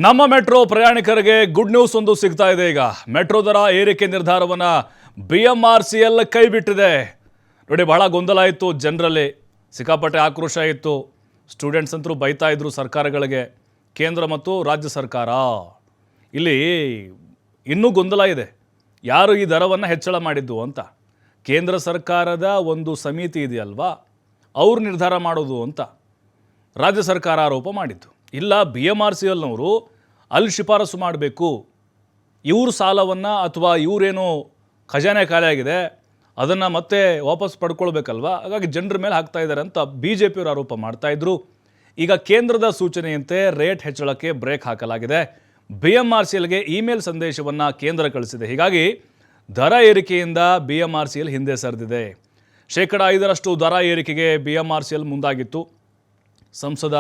ನಮ್ಮ ಮೆಟ್ರೋ ಪ್ರಯಾಣಿಕರಿಗೆ good news ಒಂದು ಸಿಗ್ತಾ ಇದೆ. ಈಗ ಮೆಟ್ರೋ ದರ ಏರಿಕೆ ನಿರ್ಧಾರವನ್ನು BMRCL ಕೈ ಬಿಟ್ಟಿದೆ. ನೋಡಿ, ಬಹಳ ಗೊಂದಲ ಇತ್ತು, ಜನರಲ್ಲಿ ಸಿಕ್ಕಾಪಟ್ಟೆ ಆಕ್ರೋಶ ಇತ್ತು. ಸ್ಟೂಡೆಂಟ್ಸ್ ಅಂತರೂ ಬೈತಾ ಇದ್ರು ಸರ್ಕಾರಗಳಿಗೆ, ಕೇಂದ್ರ ಮತ್ತು ರಾಜ್ಯ ಸರ್ಕಾರ. ಇಲ್ಲಿ ಇನ್ನೂ ಗೊಂದಲ ಇದೆ, ಯಾರು ಈ ದರವನ್ನು ಹೆಚ್ಚಳ ಮಾಡಿದ್ದು ಅಂತ. ಕೇಂದ್ರ ಸರ್ಕಾರದ ಒಂದು ಸಮಿತಿ ಇದೆಯಲ್ವಾ, ಅವ್ರು ನಿರ್ಧಾರ ಮಾಡೋದು ಅಂತ ರಾಜ್ಯ ಸರ್ಕಾರ ಆರೋಪ ಮಾಡಿದ್ದು. ಇಲ್ಲ, BMRCLನವರು ಅಲ್ಲಿ ಶಿಫಾರಸು ಮಾಡಬೇಕು, ಇವ್ರ ಸಾಲವನ್ನು ಅಥವಾ ಇವರೇನು ಖಜಾನೆ ಖಾಲಿಯಾಗಿದೆ ಅದನ್ನು ಮತ್ತೆ ವಾಪಸ್ ಪಡ್ಕೊಳ್ಬೇಕಲ್ವ, ಹಾಗಾಗಿ ಜನರ ಮೇಲೆ ಹಾಕ್ತಾ ಇದ್ದಾರೆ ಅಂತ BJPಯವರು ಆರೋಪ ಮಾಡ್ತಾಯಿದ್ರು. ಈಗ ಕೇಂದ್ರದ ಸೂಚನೆಯಂತೆ ರೇಟ್ ಹೆಚ್ಚಳಕ್ಕೆ ಬ್ರೇಕ್ ಹಾಕಲಾಗಿದೆ. BMRCLಗೆ ಇಮೇಲ್ ಸಂದೇಶವನ್ನು ಕೇಂದ್ರ ಕಳಿಸಿದೆ. ಹೀಗಾಗಿ ದರ ಏರಿಕೆಯಿಂದ BMRCL ಹಿಂದೆ ಸರಿದಿದೆ. 5% ದರ ಏರಿಕೆಗೆ BMRCL ಮುಂದಾಗಿತ್ತು. ಸಂಸದ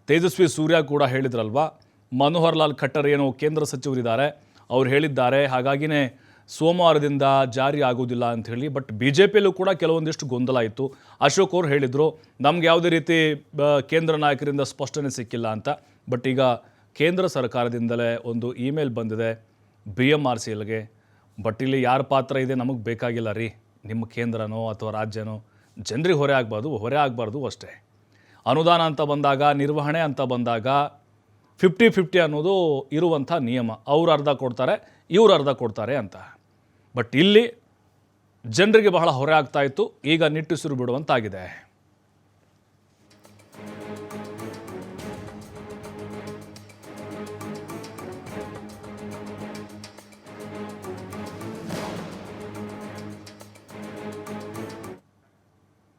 ತೇಜಸ್ವಿ ಸೂರ್ಯ ಕೂಡ ಹೇಳಿದ್ರಲ್ವಾ, ಮನೋಹರ್ ಲಾಲ್ ಖಟ್ಟರ್ ಏನು ಕೇಂದ್ರ ಸಚಿವರಿದ್ದಾರೆ, ಅವ್ರು ಹೇಳಿದ್ದಾರೆ, ಹಾಗಾಗಿನೇ ಸೋಮವಾರದಿಂದ ಜಾರಿ ಆಗೋದಿಲ್ಲ ಅಂತ ಹೇಳಿ. ಬಟ್ BJPಯಲ್ಲೂ ಕೂಡ ಕೆಲವೊಂದಿಷ್ಟು ಗೊಂದಲ ಇತ್ತು. ಅಶೋಕ್ ಅವರು ಹೇಳಿದರು, ನಮ್ಗೆ ಯಾವುದೇ ರೀತಿ ಕೇಂದ್ರ ನಾಯಕರಿಂದ ಸ್ಪಷ್ಟನೆ ಸಿಕ್ಕಿಲ್ಲ ಅಂತ. ಬಟ್ ಈಗ ಕೇಂದ್ರ ಸರ್ಕಾರದಿಂದಲೇ ಒಂದು ಇಮೇಲ್ ಬಂದಿದೆ BMRCLಗೆ. ಬಟ್ ಇಲ್ಲಿ ಯಾರ ಪಾತ್ರ ಇದೆ ನಮಗೆ ಬೇಕಾಗಿಲ್ಲ ರೀ, ನಿಮ್ಮ ಕೇಂದ್ರನೋ ಅಥವಾ ರಾಜ್ಯನೋ. ಜನರಿಗೆ ಹೊರೆ ಆಗಬಾರ್ದು ಅಷ್ಟೇ. ಅನುದಾನ ಅಂತ ಬಂದಾಗ, ನಿರ್ವಹಣೆ ಅಂತ ಬಂದಾಗ 50-50 ಅನ್ನೋದು ಇರುವಂಥ ನಿಯಮ. ಅವ್ರು ಅರ್ಧ ಕೊಡ್ತಾರೆ, ಇವ್ರು ಅರ್ಧ ಕೊಡ್ತಾರೆ ಅಂತ. ಬಟ್ ಇಲ್ಲಿ ಜನರಿಗೆ ಬಹಳ ಹೊರೆ ಆಗ್ತಾ ಇತ್ತು. ಈಗ ನಿಟ್ಟುಸಿರು ಬಿಡುವಂತಾಗಿದೆ.